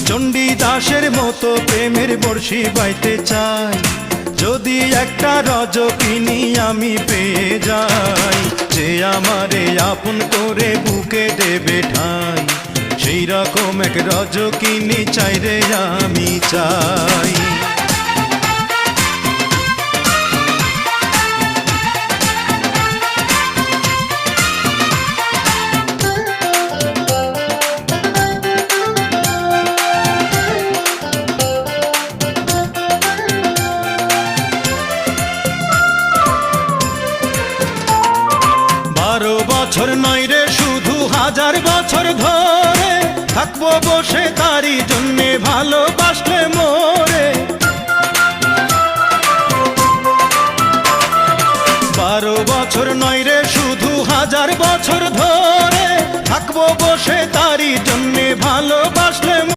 চণ্ডীদাসের মতো প্রেমের বর্ষি বাইতে চাই, যদি একটা রজকিনী আমি পেয়ে যাই, যে আমারে আপন করে বুকে দেবে ঠাই, সেই রকম এক রজকিনী চাই রে আমি চাই। বছর নয় রে শুধু 1000 বছর ধরে থাকবো বসে তারই জন্যে ভালোবাসলে মোরে। 12 বছর নয় রে শুধু 1000 বছর ধরে থাকবো বসে তারই জন্যে ভালোবাসলে।